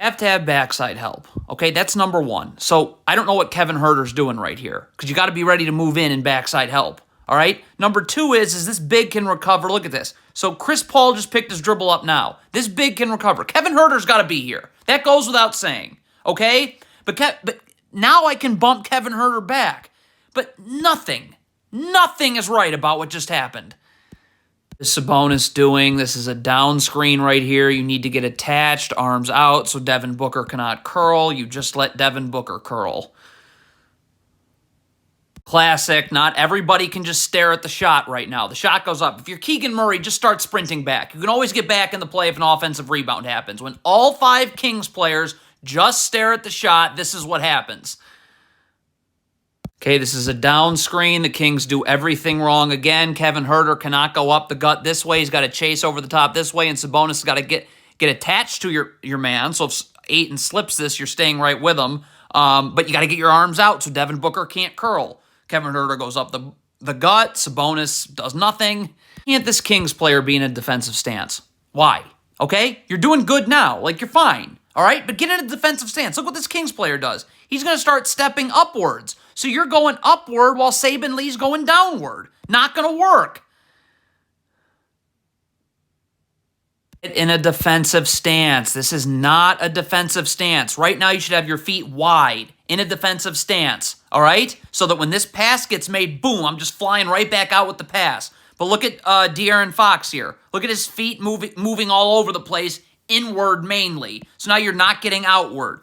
Have to have backside help. Okay, that's number one. So I don't know what Kevin Huerter's doing right here because you got to be ready to move in and backside help. All right. Number two is this big can recover. Look at this. So Chris Paul just picked his dribble up now. This big can recover. Kevin Huerter's got to be here. That goes without saying. Okay, but now I can bump Kevin Huerter back. But nothing is right about what just happened. This Sabonis doing, this is a down screen right here. You need to get attached, arms out, so Devin Booker cannot curl. You just let Devin Booker curl. Classic. Not everybody can just stare at the shot right now. The shot goes up. If you're Keegan Murray, just start sprinting back. You can always get back in the play if an offensive rebound happens. When all 5 Kings players just stare at the shot, this is what happens. Okay, this is a down screen. The Kings do everything wrong again. Kevin Huerter cannot go up the gut this way. He's got to chase over the top this way, and Sabonis has got to get attached to your man. So if Ayton slips this, you're staying right with him. But you got to get your arms out so Devin Booker can't curl. Kevin Huerter goes up the gut. Sabonis does nothing. Can't this Kings player be in a defensive stance? Why? Okay? You're doing good now. Like, you're fine. All right? But get in a defensive stance. Look what this Kings player does. He's going to start stepping upwards. So you're going upward while Saben Lee's going downward. Not going to work. In a defensive stance. This is not a defensive stance. Right now, you should have your feet wide in a defensive stance. All right? So that when this pass gets made, boom, I'm just flying right back out with the pass. But look at De'Aaron Fox here. Look at his feet moving all over the place, inward mainly. So now you're not getting outward.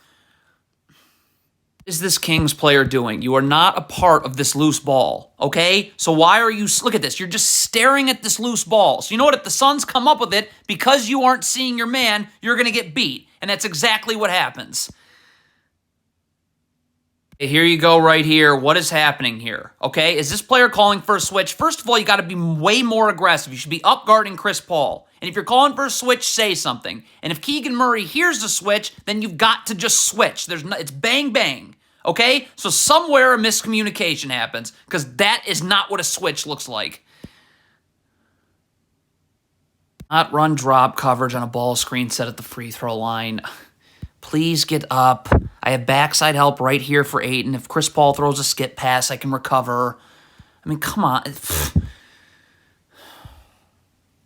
What is this Kings player doing? You are not a part of this loose ball, okay? So why are you, look at this, you're just staring at this loose ball. So you know what, if the Suns come up with it, because you aren't seeing your man, you're going to get beat. And that's exactly what happens. Here you go right here. What is happening here? Okay, is this player calling for a switch? First of all, you got to be way more aggressive. You should be up guarding Chris Paul. And if you're calling for a switch, say something. And if Keegan Murray hears the switch, then you've got to just switch. It's bang, bang. Okay? So somewhere a miscommunication happens because that is not what a switch looks like. Not run drop coverage on a ball screen set at the free throw line. Please get up. I have backside help right here for Ayton. If Chris Paul throws a skip pass, I can recover. I mean, come on.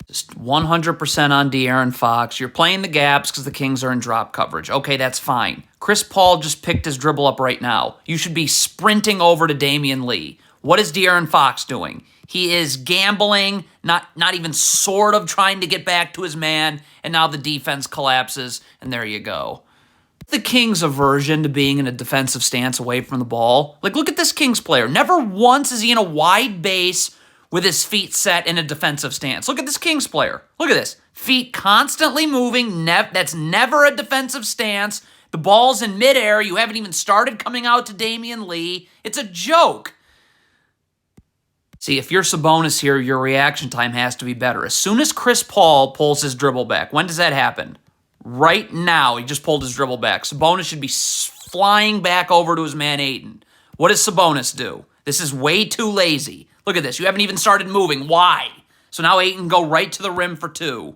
Just 100% on De'Aaron Fox. You're playing the gaps because the Kings are in drop coverage. Okay, that's fine. Chris Paul just picked his dribble up right now. You should be sprinting over to Damian Lee. What is De'Aaron Fox doing? He is gambling, not even sort of trying to get back to his man, and now the defense collapses, and there you go. The Kings' aversion to being in a defensive stance away from the ball. Like, look at this Kings player. Never once is he in a wide base with his feet set in a defensive stance. Look at this Kings player. Look at this. Feet constantly moving. That's never a defensive stance. The ball's in midair. You haven't even started coming out to Damian Lee. It's a joke. See, if you're Sabonis here, your reaction time has to be better. As soon as Chris Paul pulls his dribble back, when does that happen? Right now, he just pulled his dribble back. Sabonis should be flying back over to his man Ayton. What does Sabonis do? This is way too lazy. Look at this. You haven't even started moving. Why? So now Ayton go right to the rim for 2.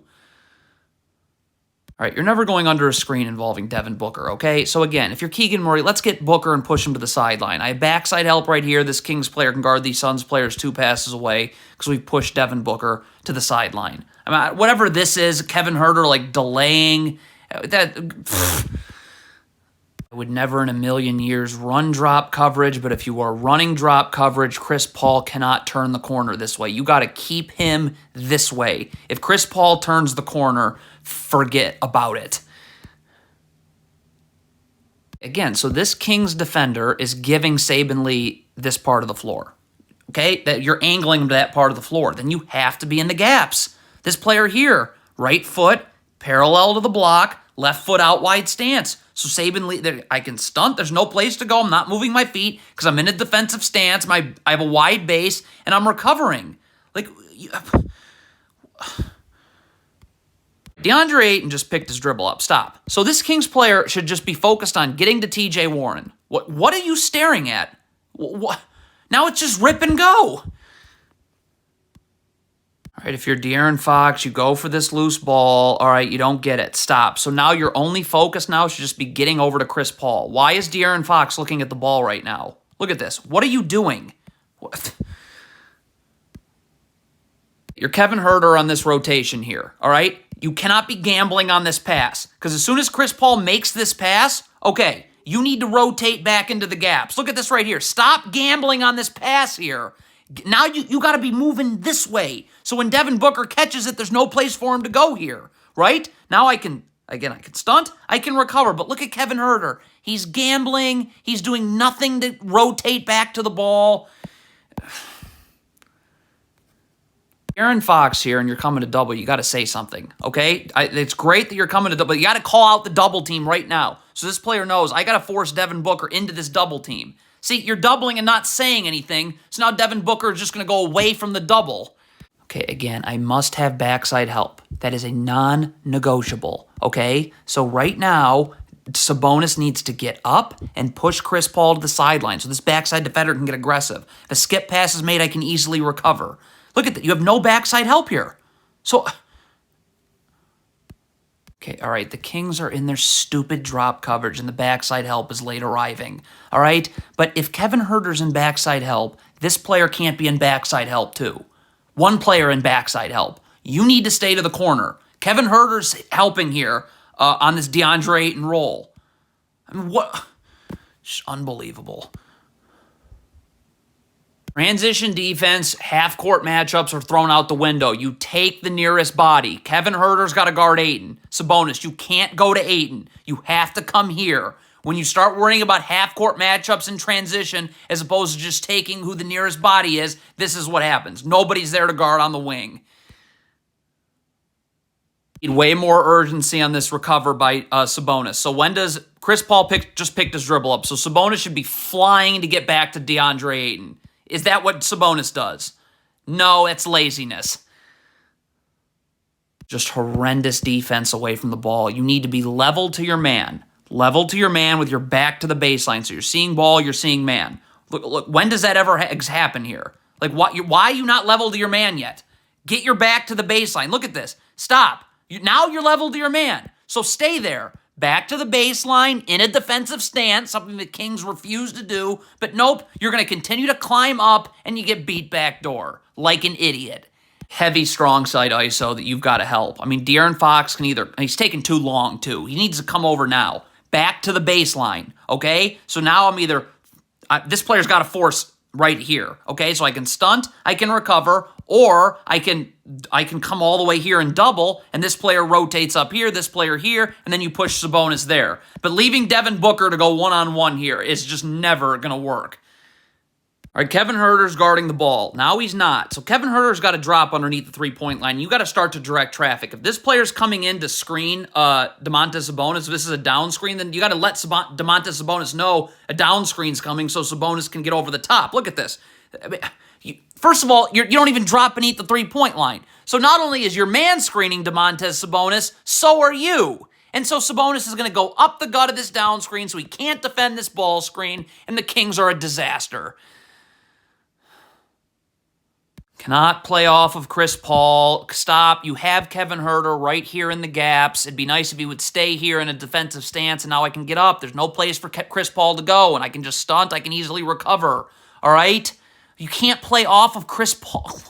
All right, you're never going under a screen involving Devin Booker, okay? So again, if you're Keegan Murray, let's get Booker and push him to the sideline. I have backside help right here. This Kings player can guard these Suns players 2 passes away because we've pushed Devin Booker to the sideline. I mean, whatever this is, Kevin Huerter like delaying, I would never in a million years run drop coverage, but if you are running drop coverage, Chris Paul cannot turn the corner this way. You got to keep him this way. If Chris Paul turns the corner, forget about it. Again, so this Kings defender is giving Saben Lee this part of the floor. Okay? That you're angling him to that part of the floor. Then you have to be in the gaps. This player here, right foot, parallel to the block, left foot out wide stance. So Saben Lee, I can stunt. There's no place to go. I'm not moving my feet because I'm in a defensive stance. I have a wide base, and I'm recovering. Like, DeAndre Ayton just picked his dribble up. Stop. So this Kings player should just be focused on getting to TJ Warren. What are you staring at? What? Now it's just rip and go. All right, if you're De'Aaron Fox, you go for this loose ball. All right, you don't get it. Stop. So now your only focus now should just be getting over to Chris Paul. Why is De'Aaron Fox looking at the ball right now? Look at this. What are you doing? What? You're Kevin Huerter on this rotation here, all right? You cannot be gambling on this pass because as soon as Chris Paul makes this pass, okay, you need to rotate back into the gaps. Look at this right here. Stop gambling on this pass here. Now you got to be moving this way. So when Devin Booker catches it, there's no place for him to go here, right? Now I can stunt, I can recover. But look at Kevin Huerter. He's gambling. He's doing nothing to rotate back to the ball. De'Aaron Fox here, and you're coming to double, you got to say something, okay? It's great that you're coming to double, but you got to call out the double team right now. So this player knows, I got to force Devin Booker into this double team. See, you're doubling and not saying anything, so now Devin Booker is just going to go away from the double. Okay, again, I must have backside help. That is a non-negotiable, okay? So right now, Sabonis needs to get up and push Chris Paul to the sideline so this backside defender can get aggressive. If a skip pass is made, I can easily recover. Look at that. You have no backside help here. So, okay, all right. The Kings are in their stupid drop coverage, and the backside help is late arriving. All right? But if Kevin Huerter's in backside help, this player can't be in backside help too. One player in backside help. You need to stay to the corner. Kevin Huerter's helping here on this DeAndre Ayton roll. I mean, what? It's unbelievable. Transition defense, half-court matchups are thrown out the window. You take the nearest body. Kevin Huerter's got to guard Ayton. Sabonis, you can't go to Ayton. You have to come here. When you start worrying about half-court matchups in transition, as opposed to just taking who the nearest body is, this is what happens. Nobody's there to guard on the wing. Need way more urgency on this recover by Sabonis. So when does Chris Paul just picked his dribble up? So Sabonis should be flying to get back to DeAndre Ayton. Is that what Sabonis does? No, it's laziness. Just horrendous defense away from the ball. You need to be level to your man. Level to your man with your back to the baseline. So you're seeing ball, you're seeing man. Look. When does that ever happen here? Like, why are you not level to your man yet? Get your back to the baseline. Look at this. Stop. Now you're level to your man. So stay there. Back to the baseline in a defensive stance, something the Kings refuse to do. But nope, you're going to continue to climb up and you get beat backdoor like an idiot. Heavy strong side ISO that you've got to help. I mean, De'Aaron Fox can he's taking too long too. He needs to come over now. Back to the baseline, okay? So now this player's got to force right here, okay? So I can stunt, I can recover, or I can come all the way here and double, and this player rotates up here, this player here, and then you push Sabonis there. But leaving Devin Booker to go one-on-one here is just never going to work. All right, Kevin Huerter's guarding the ball. Now he's not. So Kevin Huerter's got to drop underneath the three-point line. You got to start to direct traffic. If this player's coming in to screen Domantas Sabonis, if this is a down screen, then you got to let Domantas Sabonis know a down screen's coming so Sabonis can get over the top. Look at this. I mean, first of all, you don't even drop beneath the three-point line. So not only is your man screening Domantas Sabonis, so are you. And so Sabonis is going to go up the gut of this down screen so he can't defend this ball screen, and the Kings are a disaster. Cannot play off of Chris Paul. Stop. You have Kevin Huerter right here in the gaps. It'd be nice if he would stay here in a defensive stance, and now I can get up. There's no place for Chris Paul to go, and I can just stunt. I can easily recover. All right? You can't play off of Chris Paul.